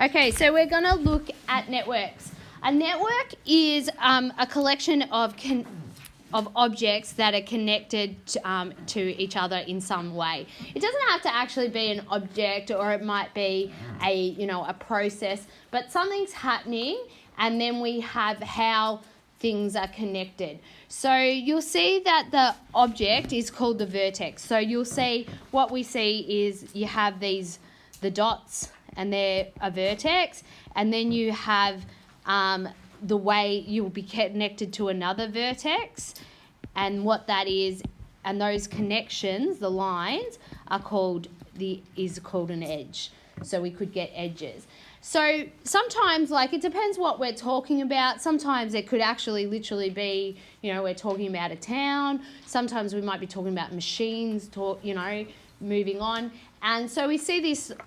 Okay, so we're going to look at networks. A network is a collection of objects that are connected to each other in some way. It doesn't have to actually be an object, or it might be a process, but something's happening, and then we have how things are connected. So you'll see that the object is called the vertex. So you'll see what we see is you have the dots, and they're a vertex, and then you have the way you will be connected to another vertex, and what that is, and those connections, the lines, are called an edge. So we could get edges. So sometimes, it depends what we're talking about. Sometimes it could actually literally be, we're talking about a town. Sometimes we might be talking about machines, moving on. And so we see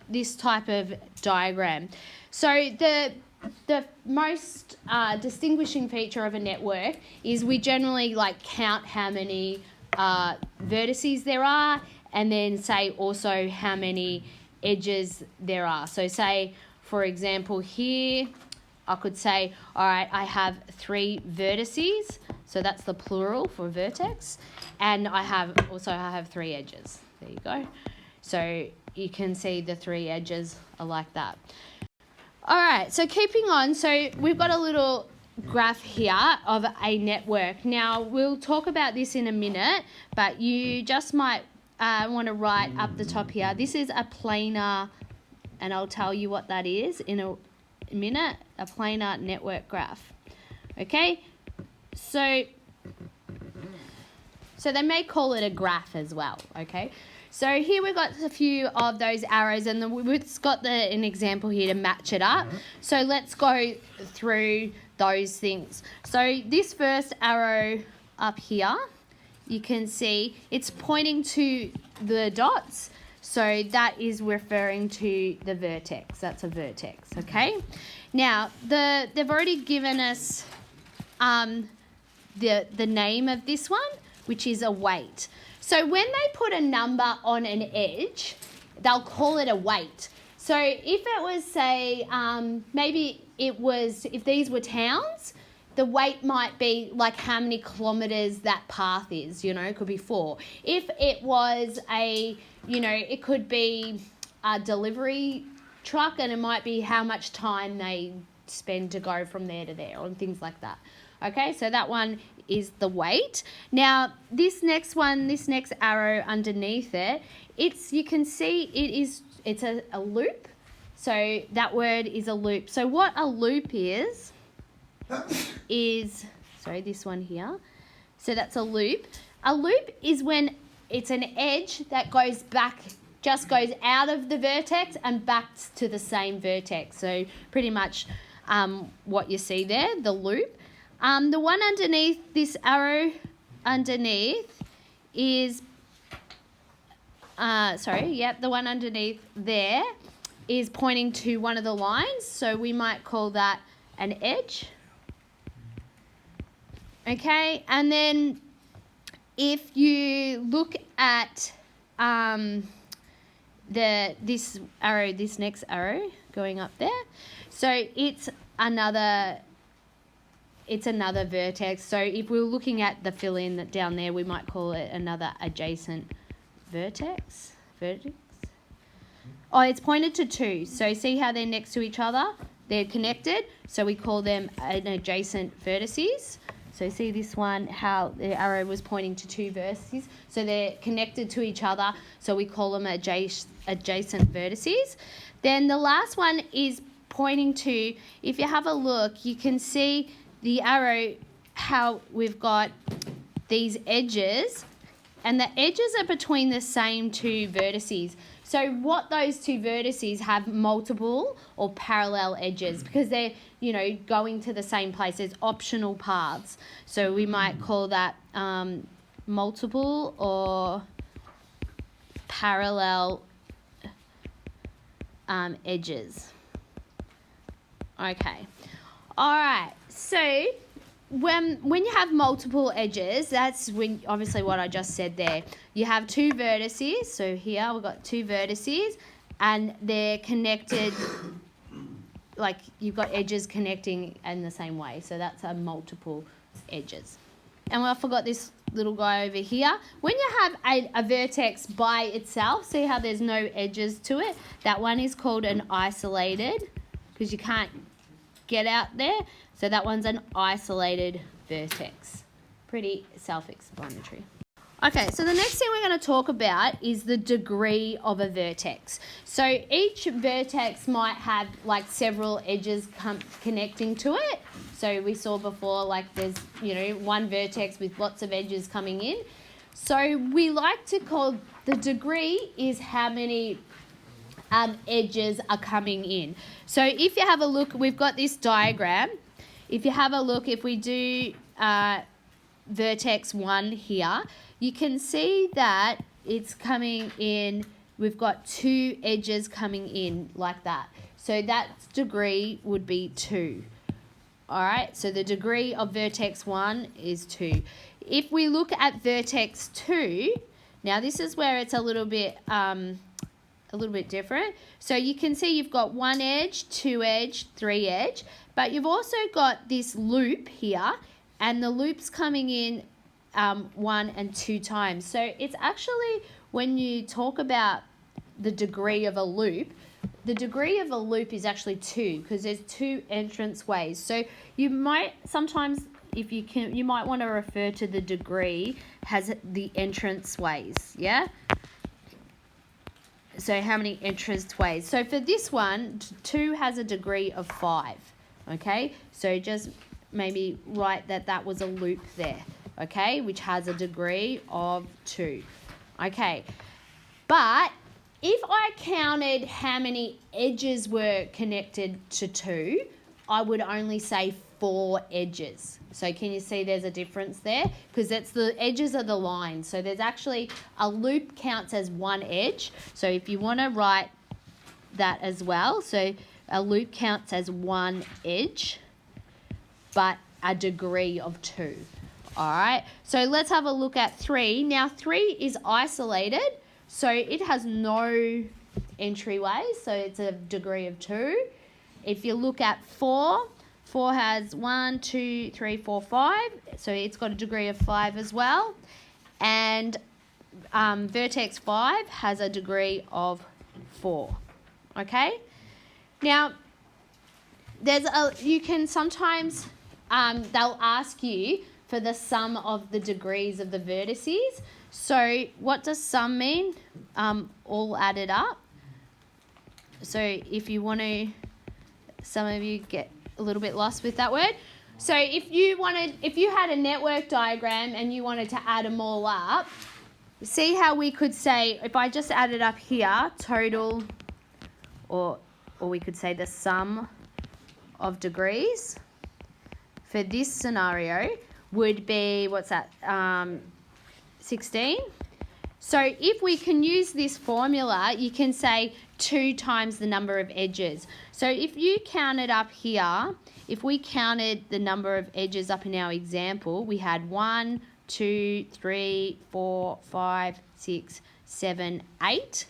this type of diagram. So the most distinguishing feature of a network is we generally count how many vertices there are, and then say also how many edges there are. So say, for example, here I could say, all right, I have 3 vertices, so that's the plural for vertex, and I have 3 edges. There you go. So you can see the 3 edges are like that. All right, so keeping on, so we've got a little graph here of a network. Now, we'll talk about this in a minute, but you just might want to write up the top here. This is a planar, and I'll tell you what that is in a minute, a planar network graph. Okay, so they may call it a graph as well, okay? So here we've got a few of those arrows, and we've got an example here to match it up. So let's go through those things. So this first arrow up here, you can see it's pointing to the dots. So that is referring to the vertex. That's a vertex, okay? Now, they've already given us the name of this one, which is a weight. So when they put a number on an edge, they'll call it a weight. So if it was, say, if these were towns, the weight might be how many kilometres that path is, it could be 4. If it was it could be a delivery truck, and it might be how much time they spend to go from there to there, and things like that. Okay, so that one is the weight. Now, this next arrow underneath it, you can see it's a loop. So that word is a loop. So what a loop is this one here. So that's a loop. A loop is when it's an edge that goes out of the vertex and back to the same vertex. So pretty much what you see there, the loop. The one underneath, this arrow underneath is, the one underneath there is pointing to one of the lines. So we might call that an edge. Okay, and then if you look at this next arrow going up there, so it's another vertex. So if we're looking at the fill-in down there, we might call it another adjacent vertex. Oh, it's pointed to 2. So see how they're next to each other? They're connected, so we call them an adjacent vertices. So see this one, how the arrow was pointing to 2 vertices. So they're connected to each other, so we call them adjacent vertices. Then the last one is pointing to, if you have a look, you can see the arrow, how we've got these edges, and the edges are between the same 2 vertices. So what those 2 vertices have multiple or parallel edges, because they're, going to the same place. There's optional paths. So we might call that multiple or parallel edges. Okay. All right. So when you have multiple edges, that's when, obviously what I just said there, you have 2 vertices. So here we've got 2 vertices, and they're connected like you've got edges connecting in the same way. So that's a multiple edges. And I forgot this little guy over here. When you have a vertex by itself, see how there's no edges to it? That one is called an isolated, because you can't get out there. So that one's an isolated vertex. Pretty self-explanatory. Okay, so the next thing we're going to talk about is the degree of a vertex. So each vertex might have like several edges connecting to it. So we saw before, like there's, one vertex with lots of edges coming in. So we like to call the degree is how many edges are coming in. So if you have a look, we've got this diagram. If you have a look, if we do vertex 1 here, you can see that it's coming in, we've got 2 edges coming in like that. So that degree would be 2. All right, so the degree of vertex 1 is 2. If we look at vertex 2, now this is where it's a little bit different. So you can see you've got 1 edge, 2 edge, 3 edge, but you've also got this loop here, and the loop's coming in 1 and 2 times. So it's actually, when you talk about the degree of a loop, the degree of a loop is actually 2, because there's 2 entrance ways. So you might sometimes, if you can, you might want to refer to the degree as the entrance ways, yeah? So how many entrance ways? So for this one, 2 has a degree of 5, okay? So just maybe write that was a loop there, okay, which has a degree of 2, okay? But if I counted how many edges were connected to 2, I would only say 4 edges. So can you see there's a difference there? Because that's the edges of the line. So there's actually, a loop counts as 1 edge. So if you want to write that as well, so a loop counts as 1 edge, but a degree of 2. All right, so let's have a look at 3. Now 3 is isolated, so it has no entryways, so it's a degree of 2. If you look at 4, 4 has 1, 2, 3, 4, 5, so it's got a degree of 5 as well. And vertex 5 has a degree of 4. Okay, now you can sometimes they'll ask you for the sum of the degrees of the vertices. So what does sum mean? All added up. So if you want to, some of you get a little bit lost with that word. So if you had a network diagram and you wanted to add them all up, see how we could say, if I just added up here, total, or we could say the sum of degrees for this scenario would be, what's that, 16. So if we can use this formula, you can say 2 times the number of edges. So if you counted up here, if we counted the number of edges up in our example, we had 1, 2, 3, 4, 5, 6, 7, 8.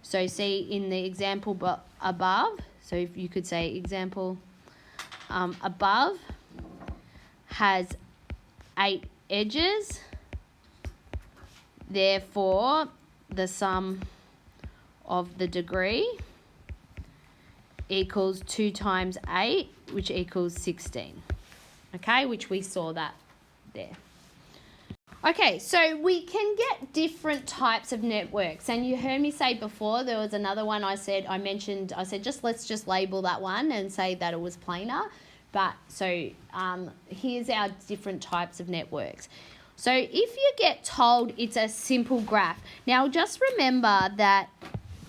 So see in the example above, so if you could say example above has 8 edges, therefore the sum of the degree equals 2 times 8, which equals 16, okay, which we saw that there. Okay, so we can get different types of networks, and you heard me say before there was another one I said let's just label that one and say that it was planar. But so here's our different types of networks. So if you get told it's a simple graph, now just remember that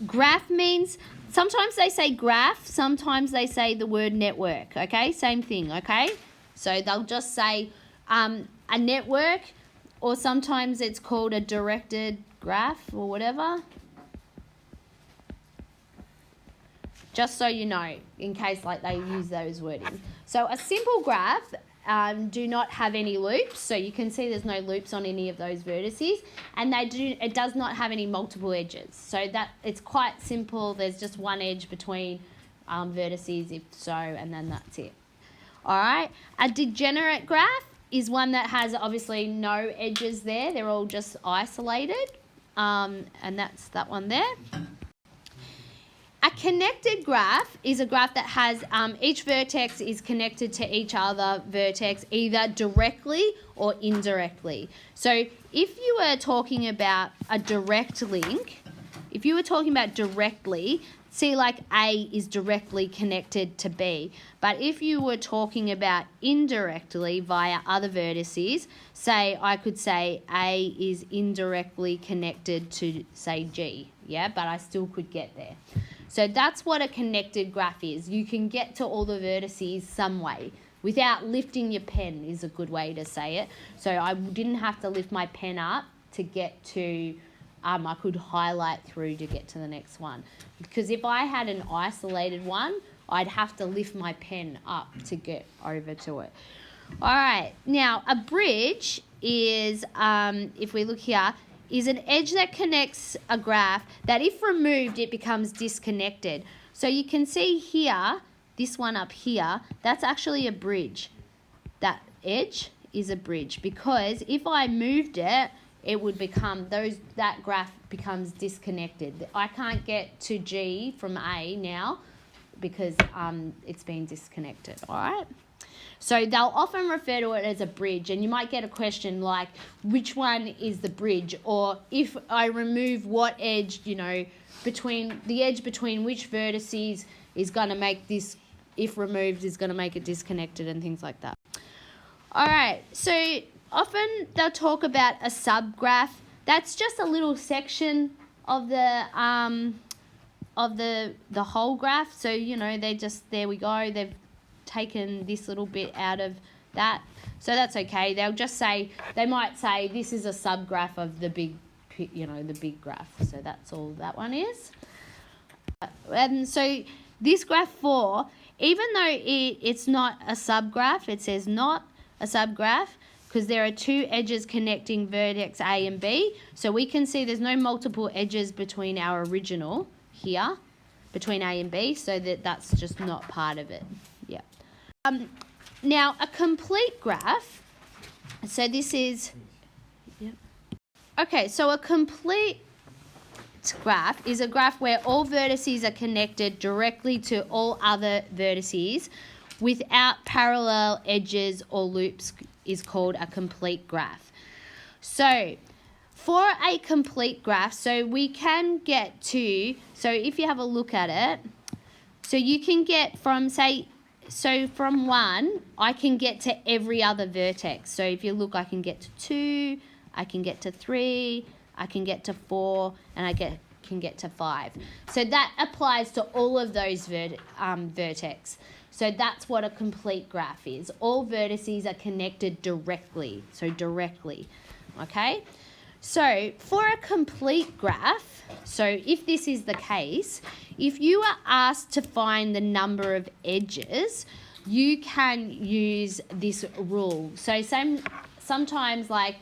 graph means, sometimes they say graph, sometimes they say the word network, okay? Same thing, okay? So they'll just say a network, or sometimes it's called a directed graph or whatever. Just so you know, in case like they use those wording. So a simple graph do not have any loops, so you can see there's no loops on any of those vertices, and it does not have any multiple edges. So that it's quite simple. There's just 1 edge between vertices if so, and then that's it. All right, a degenerate graph is one that has obviously no edges there. They're all just isolated, and that's that one there. A connected graph is a graph that has each vertex is connected to each other vertex either directly or indirectly. So if you were talking about a direct link, if you were talking about directly, see, like A is directly connected to B. But if you were talking about indirectly via other vertices, say I could say A is indirectly connected to, say, G. Yeah, but I still could get there. So that's what a connected graph is. You can get to all the vertices some way without lifting your pen is a good way to say it. So I didn't have to lift my pen up to get to, I could highlight through to get to the next one. Because if I had an isolated one, I'd have to lift my pen up to get over to it. All right, now a bridge is, if we look here, is an edge that connects a graph that if removed, it becomes disconnected. So you can see here, this one up here, that's actually a bridge. That edge is a bridge because if I moved it, it would become, that graph becomes disconnected. I can't get to G from A now because it's been disconnected, all right? So they'll often refer to it as a bridge, and you might get a question like, which one is the bridge? Or if I remove what edge, between the edge between which vertices is going to make this, if removed, is going to make it disconnected and things like that. All right, so often they'll talk about a subgraph. That's just a little section of the whole graph. So, they just, there we go, they've taken this little bit out of that, so that's okay. They might say this is a subgraph of the big, the big graph. So that's all that one is. And so this graph 4, even though it's not a subgraph, it says not a subgraph because there are two edges connecting vertex A and B. So we can see there's no multiple edges between our original here, between A and B, so that's just not part of it. Yeah. Now, a complete graph, so this is, okay, so a complete graph is a graph where all vertices are connected directly to all other vertices without parallel edges or loops is called a complete graph. So, for a complete graph, so we can get to, so if you have a look at it, so you can get from, say, so from 1, I can get to every other vertex. So if you look, I can get to 2, I can get to 3, I can get to 4, and I can get to 5. So that applies to all of those vertex. So that's what a complete graph is. All vertices are connected directly. So directly, okay? So for a complete graph, so if this is the case, if you are asked to find the number of edges, you can use this rule. So sometimes, like,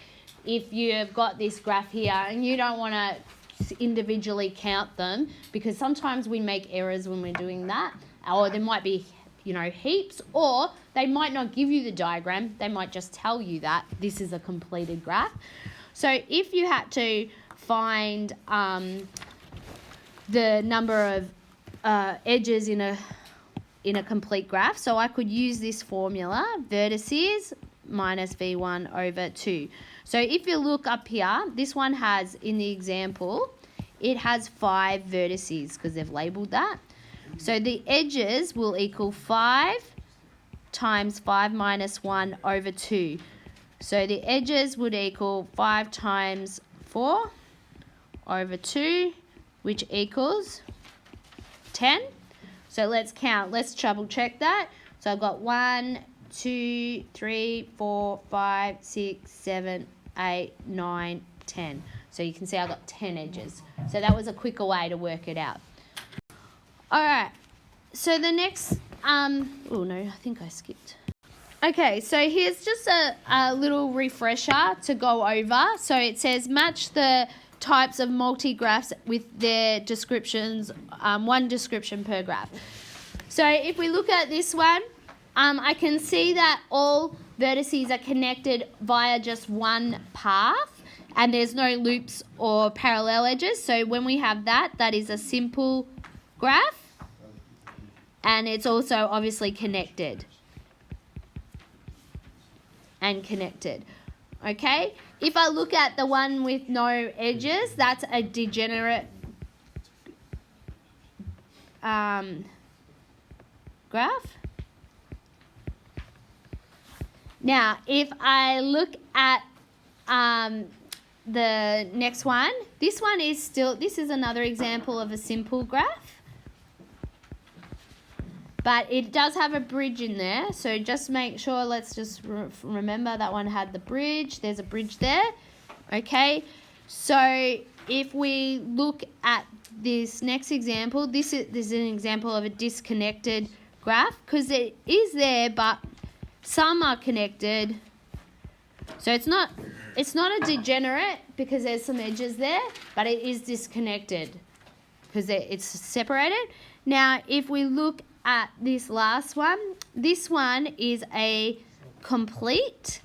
if you've got this graph here and you don't want to individually count them, because sometimes we make errors when we're doing that, or there might be, heaps, or they might not give you the diagram. They might just tell you that this is a completed graph. So if you had to find the number of edges in a complete graph, so I could use this formula, vertices minus V1 over 2. So if you look up here, this one has, in the example, it has 5 vertices because they've labelled that. So the edges will equal 5 times 5 minus 1 over 2. So the edges would equal 5 times 4 over 2, which equals 10. So let's count. Let's double check that. So I've got 1, 2, 3, 4, 5, 6, 7, 8, 9, 10. So you can see I've got 10 edges. So that was a quicker way to work it out. All right. So the next, oh no, I think I skipped. Okay, so here's just a little refresher to go over. So it says match the types of multigraphs with their descriptions, one description per graph. So if we look at this one, I can see that all vertices are connected via just one path, and there's no loops or parallel edges. So when we have that, that is a simple graph, and it's also obviously connected. And connected. Okay? If I look at the one with no edges, that's a degenerate graph. Now, if I look at the next one, this is another example of a simple graph. But it does have a bridge in there, so just make sure, let's just remember that one had the bridge. There's a bridge there, okay? So if we look at this next example, this is an example of a disconnected graph, because it is there, but some are connected. So it's not a degenerate because there's some edges there, but it is disconnected because it's separated. Now, if we look at this last one, this one is a complete.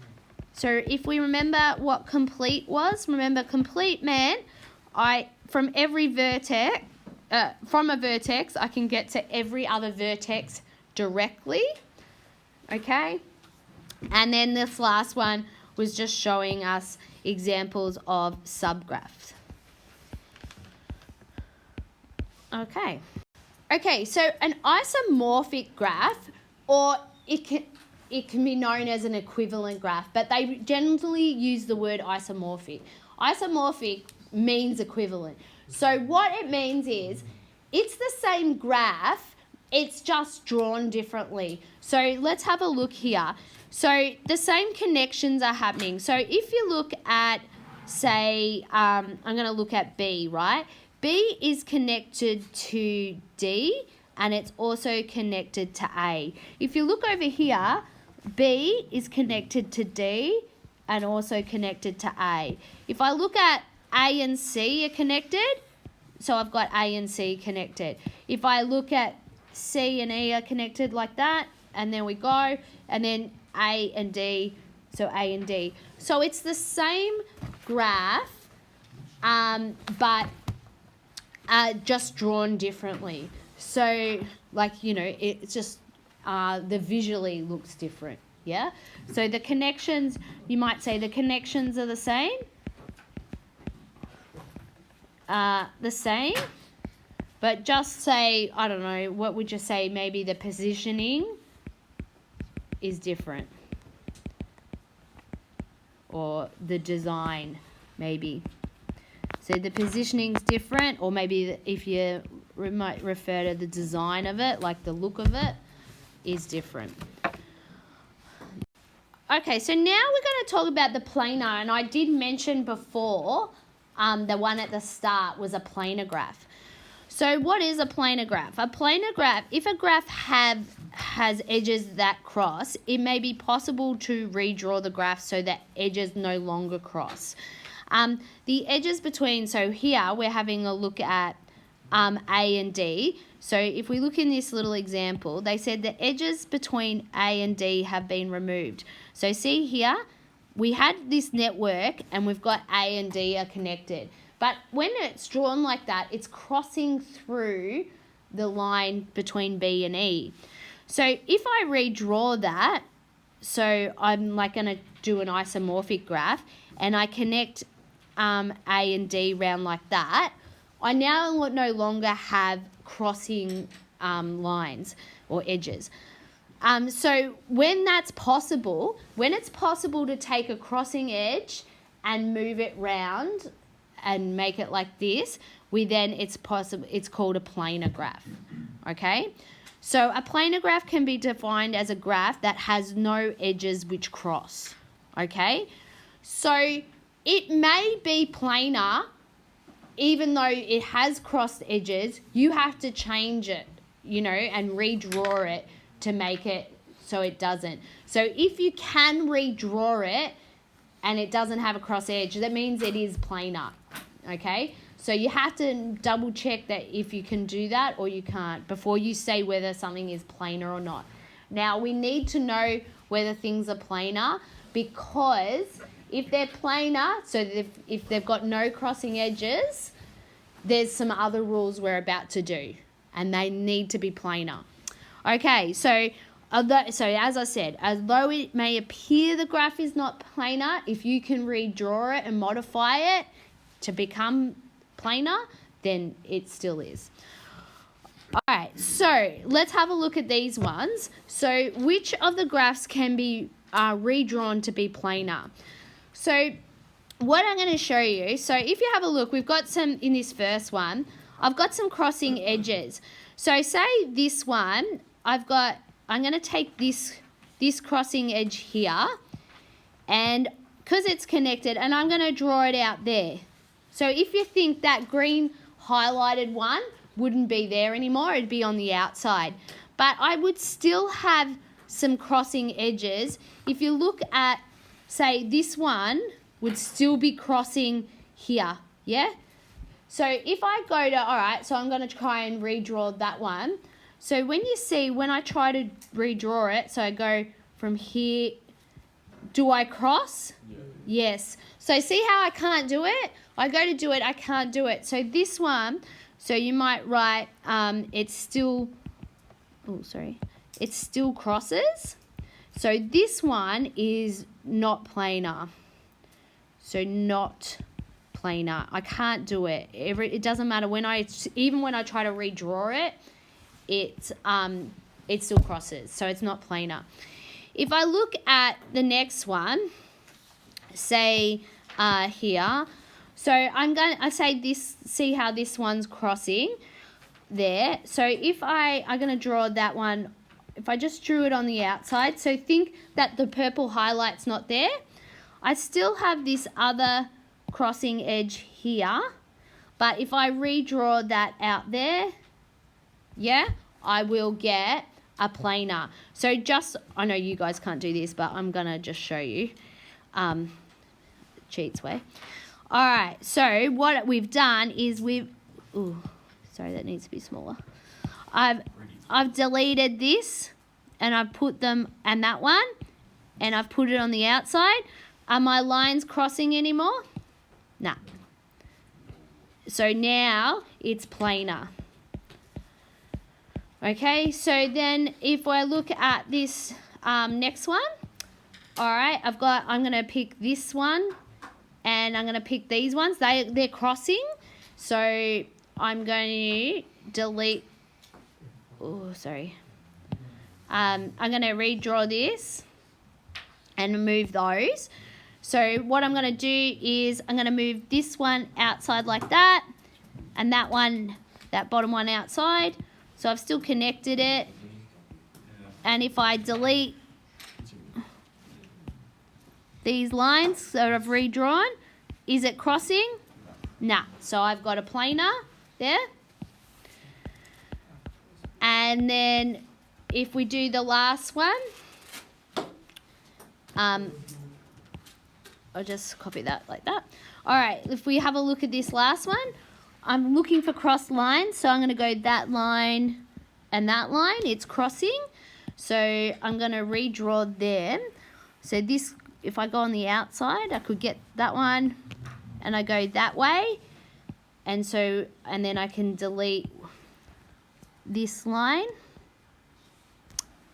So if we remember what complete was, remember complete meant from every vertex, from a vertex, I can get to every other vertex directly, okay? And then this last one was just showing us examples of subgraphs. Okay, so an isomorphic graph, or it can be known as an equivalent graph, but they generally use the word isomorphic. Isomorphic means equivalent. So what it means is it's the same graph, it's just drawn differently. So let's have a look here. So the same connections are happening. So if you look at, say, I'm going to look at B, right? B is connected to D, and it's also connected to A. If you look over here, B is connected to D and also connected to A. If I look at A and C are connected, so I've got A and C connected. If I look at C and E are connected like that, and then we go, and then A and D, so A and D. So it's the same graph, but just drawn differently. So, like, you know, it's just the visually looks different, yeah? So the connections, you might say the connections are the same. But just say, I don't know, what would you say, maybe the positioning is different. Or the design, maybe. So the positioning's different, or maybe if you might refer to the design of it, like the look of it, is different. Okay, so now we're going to talk about the planar, and I did mention before the one at the start was a planar graph. So what is a planar graph? A planar graph, if a graph has edges that cross, it may be possible to redraw the graph so that edges no longer cross. The edges between, so here we're having a look at A and D. So if we look in this little example, they said the edges between A and D have been removed. So see here, we had this network and we've got A and D are connected. But when it's drawn like that, it's crossing through the line between B and E. So if I redraw that, so I'm like going to do an isomorphic graph, and I connect A and D round like that, I now no longer have crossing lines or edges. So when that's possible, when it's possible to take a crossing edge and move it round and make it like this, it's called a planar graph. Okay? So a planar graph can be defined as a graph that has no edges which cross. Okay? So it may be planar, even though it has crossed edges. You have to change it, you know, and redraw it to make it so it doesn't. So if you can redraw it and it doesn't have a cross edge, that means it is planar. Okay? So you have to double check that if you can do that or you can't before you say whether something is planar or not. Now, we need to know whether things are planar because if they're planar, so if they've got no crossing edges, there's some other rules we're about to do, and they need to be planar. Okay, so as I said, although it may appear the graph is not planar, if you can redraw it and modify it to become planar, then it still is. All right, so let's have a look at these ones. So which of the graphs can be redrawn to be planar? So what I'm going to show you, so if you have a look, we've got some, in this first one, I've got some crossing edges. So say this one, I'm going to take this crossing edge here, and because it's connected, and I'm going to draw it out there. So if you think that green highlighted one wouldn't be there anymore, it'd be on the outside. But I would still have some crossing edges. If you look at, say, this one would still be crossing here, yeah? So if I go to, all right, so I'm going to try and redraw that one. So when you see, when I try to redraw it, so I go from here, do I cross? Yeah. Yes. So see how I can't do it? I go to do it, I can't do it. So this one, so you might write, it's still crosses. So this one is not planar. So not planar. I can't do it. It doesn't matter even when I try to redraw it, it still crosses. So it's not planar. If I look at the next one, say here, so I say this. See how this one's crossing there. So if I'm going to draw that one. If I just drew it on the outside, so think that the purple highlight's not there. I still have this other crossing edge here, but if I redraw that out there, yeah, I will get a planar. So I know you guys can't do this, but I'm going to just show you. Cheats way. All right, so what we've done is sorry, that needs to be smaller. I've deleted this, and I've put them, and that one, and I've put it on the outside. Are my lines crossing anymore? Nah. So now it's planar. Okay, so then if I look at this next one, all right, I'm going to pick this one, and I'm going to pick these ones. They're crossing, so I'm going to delete. Oh, sorry. I'm going to redraw this and move those. So what I'm going to do is I'm going to move this one outside like that, and that bottom one outside. So I've still connected it. And if I delete these lines that I've redrawn, is it crossing? Nah. So I've got a planar there. And then if we do the last one, I'll just copy that like that. All right, if we have a look at this last one, I'm looking for cross lines, so I'm going to go that line and that line. It's crossing, so I'm going to redraw them. So this, if I go on the outside, I could get that one, and I go that way, and then I can delete this line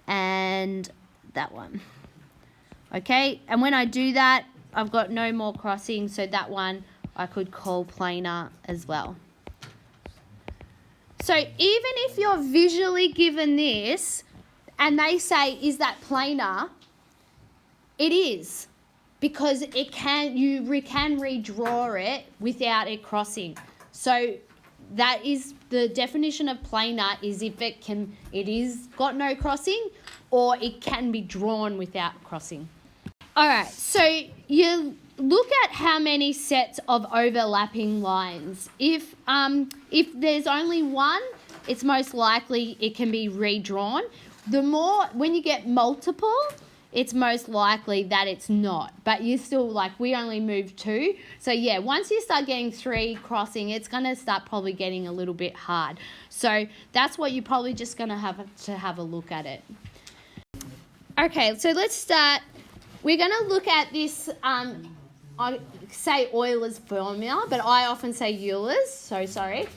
and that one. Okay, and when I do that, I've got no more crossing, so that one I could call planar as well. So even if you're visually given this and they say, is that planar? It is, because you can redraw it without it crossing. So that is the definition of planar, is if it is got no crossing, or it can be drawn without crossing. All right, so you look at how many sets of overlapping lines. If there's only one, it's most likely it can be redrawn. When you get multiple, it's most likely that it's not. But you still, like, we only moved 2. So, yeah, once you start getting 3 crossing, it's going to start probably getting a little bit hard. So that's what you're probably just going to have a look at it. Okay, so let's start. We're going to look at this, I say Euler's formula, but I often say Euler's, so sorry.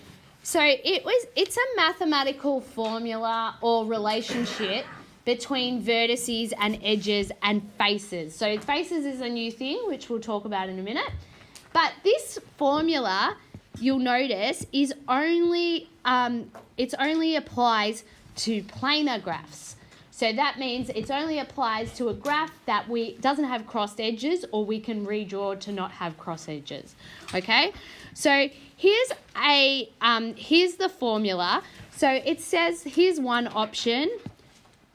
So it's a mathematical formula or relationship between vertices and edges and faces. So faces is a new thing, which we'll talk about in a minute. But this formula, you'll notice, is only it only applies to planar graphs. So that means it only applies to a graph that doesn't have crossed edges, or we can redraw to not have cross edges. Okay? So here's the formula. So it says, here's one option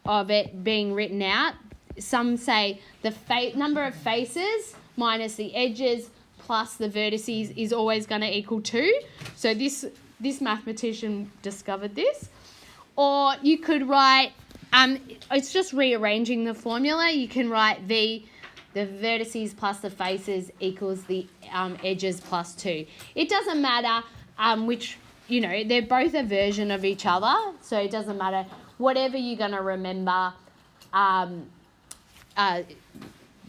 of it being written out. Some say the number of faces minus the edges plus the vertices is always going to equal 2. So this mathematician discovered this. Or you could write, it's just rearranging the formula. You can write the vertices plus the faces equals the edges plus 2. It doesn't matter which, they're both a version of each other. So it doesn't matter. Whatever you're going to remember,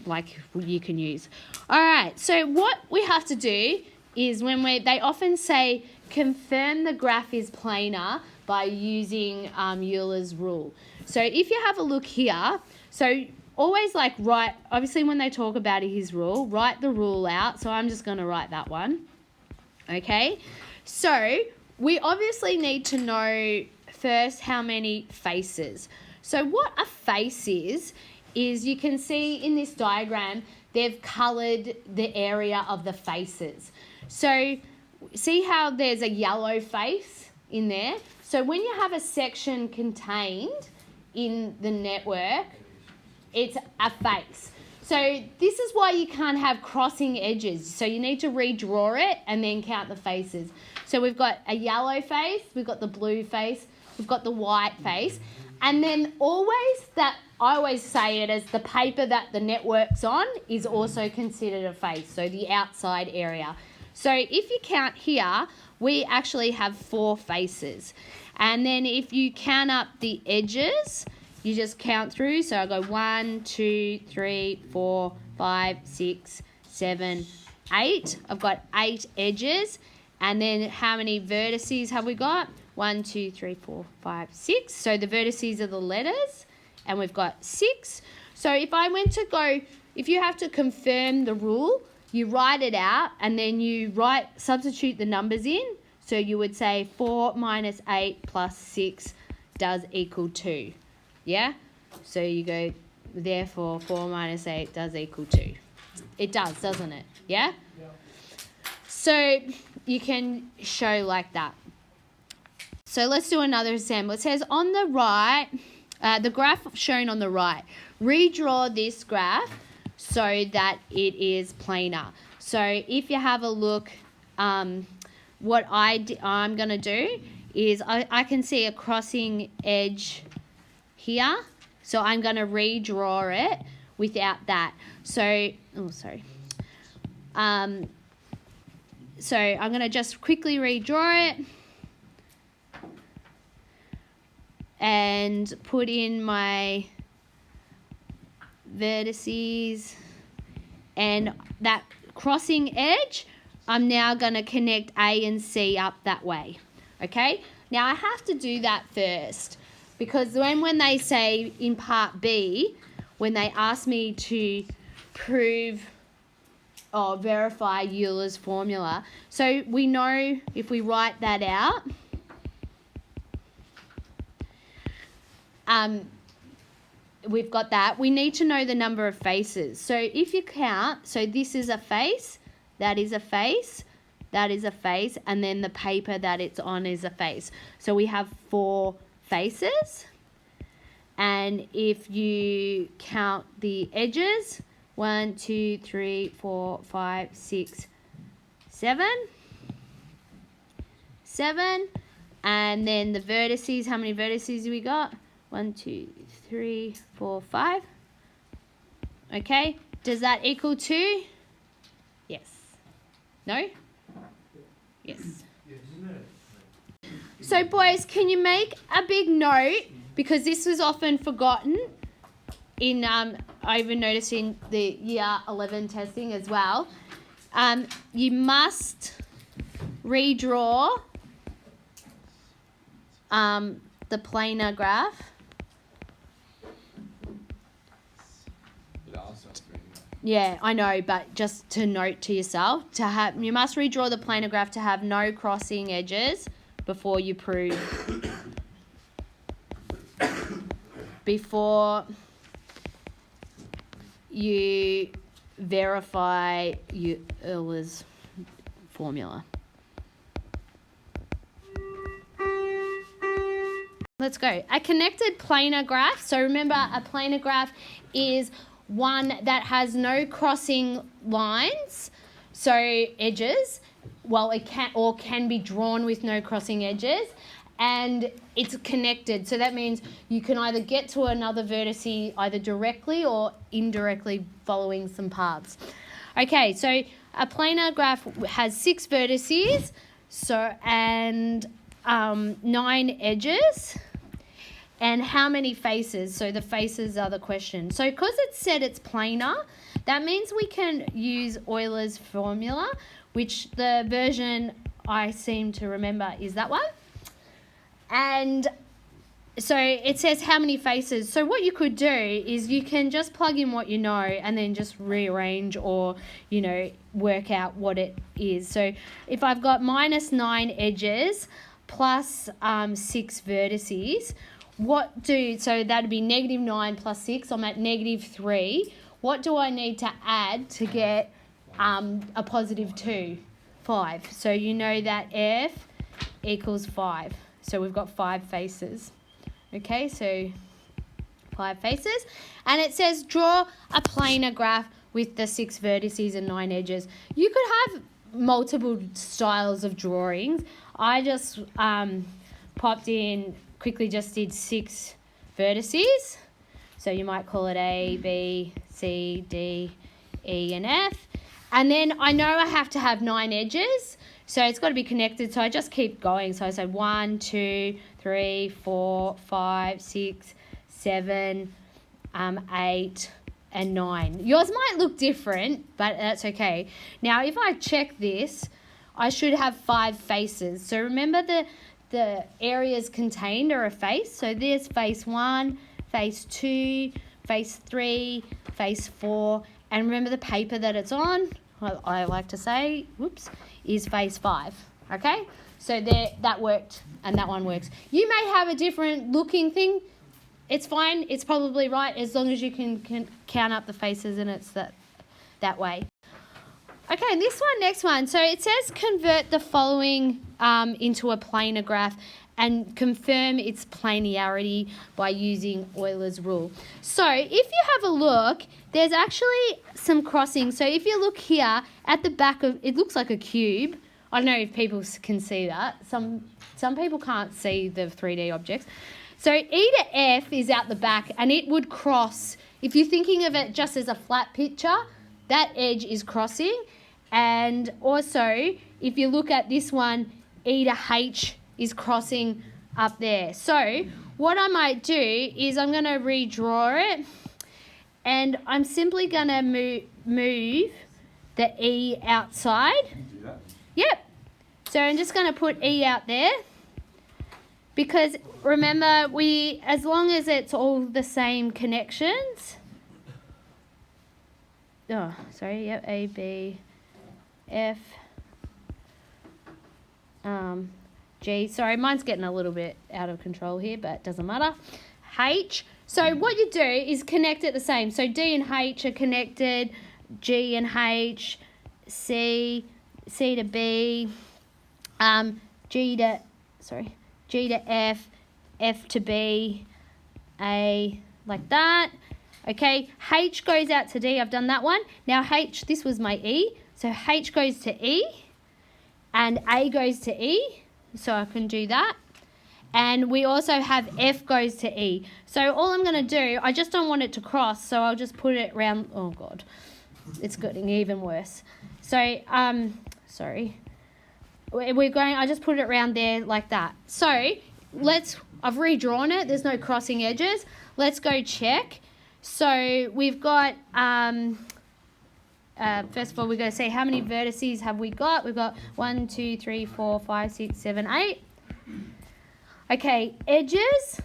like you can use. All right, so what we have to do is they often say confirm the graph is planar by using Euler's rule. So if you have a look here, so always write, obviously when they talk about his rule, write the rule out. So I'm just going to write that one. Okay, so we obviously need to know first how many faces. So what a face is you can see in this diagram, they've coloured the area of the faces. So see how there's a yellow face in there? So when you have a section contained in the network, it's a face. So this is why you can't have crossing edges. So you need to redraw it and then count the faces. So we've got a yellow face, we've got the blue face, we've got the white face. And then I always say it as the paper that the network's on is also considered a face, so the outside area. So if you count here, we actually have 4 faces. And then if you count up the edges, you just count through. So I go 1, 2, 3, 4, 5, 6, 7, 8. I've got 8 edges. And then how many vertices have we got? 1, 2, 3, 4, 5, 6. So the vertices are the letters, and we've got 6. So if you have to confirm the rule, you write it out, and then you substitute the numbers in. So you would say 4 minus 8 plus 6 does equal 2. Yeah? So you go, therefore 4 minus 8 does equal 2. It does, doesn't it? Yeah? Yeah. So you can show like that. So let's do another example. It says on the right, the graph shown on the right, redraw this graph so that it is planar. So if you have a look, what I'm going to do is I can see a crossing edge here. So I'm going to redraw it without that. So, so I'm going to just quickly redraw it and put in my vertices, and that crossing edge, I'm now going to connect A and C up that way. Okay? Now I have to do that first, because when they say in part B, when they ask me to prove or verify Euler's formula, so we know if we write that out, we've got that. We need to know the number of faces. So if you count, so this is a face, that is a face, that is a face, and then the paper that it's on is a face. So we have 4 faces. And if you count the edges, 1, 2, 3, 4, 5, 6, 7. 7. And then the vertices, how many vertices do we got? 1, 2, 3, 4, 5. Okay, does that equal 2? Yes. No? Yes. So boys, can you make a big note, because this was often forgotten in, I even noticed in the year 11 testing as well. You must redraw the planar graph. Yeah, I know, but just to note to yourself, you must redraw the planar graph to have no crossing edges before you prove. Before you verify Euler's formula. Let's go. A connected planar graph. So remember, a planar graph is one that has no crossing lines, so edges. Well, it can be drawn with no crossing edges, and it's connected. So that means you can either get to another vertex either directly or indirectly following some paths. Okay, so a planar graph has 6 vertices, and 9 edges. And how many faces? So the faces are the question. So because it said it's planar, that means we can use Euler's formula, which the version I seem to remember is that one. And so it says how many faces. So what you could do is you can just plug in what you know and then just rearrange or, work out what it is. So if I've got minus 9 edges plus 6 vertices, so that'd be negative 9 plus 6, I'm at negative 3. What do I need to add to get a positive 2? 5. So you know that F equals 5. So we've got 5 faces. Okay, so 5 faces. And it says draw a planar graph with the 6 vertices and 9 edges. You could have multiple styles of drawings. I just quickly just did 6 vertices. So you might call it A, B, C, D, E, and F. And then I know I have to have 9 edges. So it's got to be connected. So I just keep going. So I say 1, 2, 3, 4, 5, 6, 7, 8, and 9. Yours might look different, but that's okay. Now, if I check this, I should have 5 faces. So remember the areas contained are a face. So there's face 1, face 2, face 3, face 4. And remember the paper that it's on, I like to say, is face 5. Okay? So that worked and that one works. You may have a different looking thing. It's fine. It's probably right as long as you can count up the faces and it's that way. Okay, next one. So it says convert the following into a planar graph and confirm its planarity by using Euler's rule. So if you have a look, there's actually some crossing. So if you look here at the back of, it looks like a cube. I don't know if people can see that. Some people can't see the 3D objects. So E to F is out the back and it would cross. If you're thinking of it just as a flat picture, that edge is crossing. And also, if you look at this one, E to H is crossing up there. So what I might do is I'm going to redraw it and I'm simply going to move the E outside. Can you do that? Yep. So I'm just going to put E out there because remember, as long as it's all the same connections. Oh, sorry. Yep. A, B, F, G. Sorry, mine's getting a little bit out of control here, but it doesn't matter. H. So what you do is connect it the same. So D and H are connected. G and H, C to B, G to F, F to B, A, like that. Okay, H goes out to D. I've done that one. Now H, this was my E. So H goes to E and A goes to E. So I can do that. And we also have F goes to E. So all I'm going to do, I just don't want it to cross, so I'll just put it around. Oh, God. It's getting even worse. So, sorry. We're going, I just put it around there like that. So, I've redrawn it. There's no crossing edges. Let's go check. So, we've got, first of all, we're going to see how many vertices have we got. We've got 1, 2, 3, 4, 5, 6, 7, 8. Okay, edges,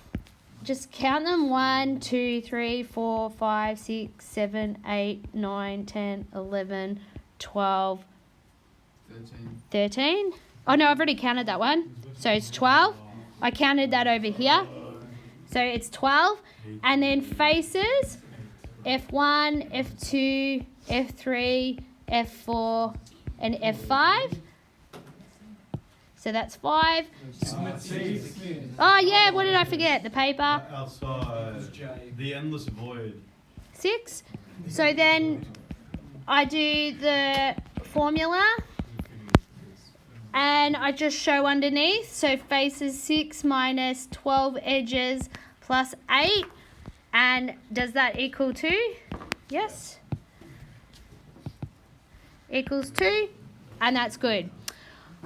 just count them. 1, 2, 3, 4, 5, 6, 7, 8, 9, 10, 11, 12, 13. Oh, no, I've already counted that one. So it's 12. I counted that over here. So it's 12. And then faces, F1, F2, F3, F4, and F5. So that's 5. Oh, yeah, what did I forget? The paper. Outside, the endless void. 6. So then I do the formula. And I just show underneath. So faces 6 minus 12 edges plus 8. And does that equal 2? Yes. Equals 2. And that's good.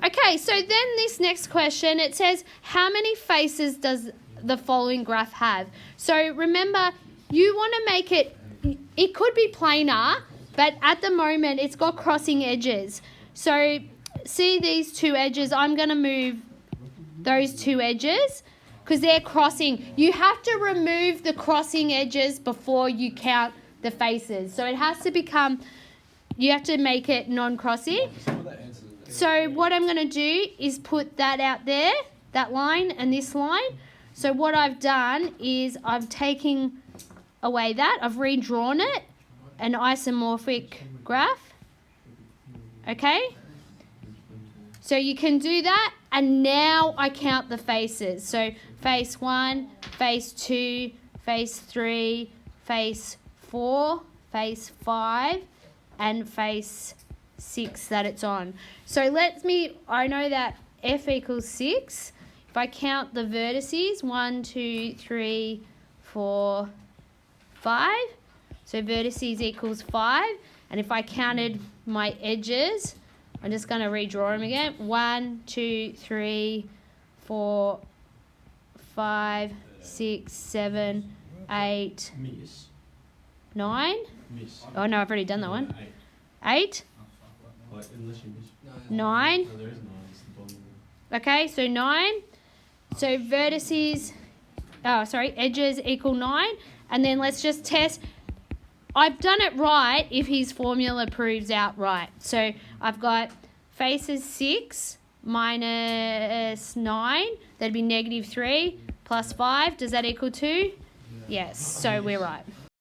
Okay, so then this next question, it says, how many faces does the following graph have? So remember, you want to make it could be planar, but at the moment it's got crossing edges. So see these two edges, I'm going to move those two edges because they're crossing. You have to remove the crossing edges before you count the faces. So it has to become, you have to make it non-crossing. So what I'm going to do is put that out there, that line and this line. So what I've done is I'm taking away that. I've redrawn it, an isomorphic graph. Okay? So you can do that, and now I count the faces. So face 1, face 2, face 3, face 4, face 5, and face 6 that it's on. So I know that F equals 6. If I count the vertices, 1, 2, 3, 4, 5. So vertices equals 5. And if I counted my edges, I'm just going to redraw them again. 1, 2, 3, 4, 5, 6, 7, 8, 9. Oh, no, I've already done that one. 8. 9. Okay, so 9. So vertices, edges equal 9. And then let's just test. I've done it right if his formula proves out right. So I've got faces 6 minus 9. That'd be negative 3 plus 5. Does that equal 2? Yes, so we're right.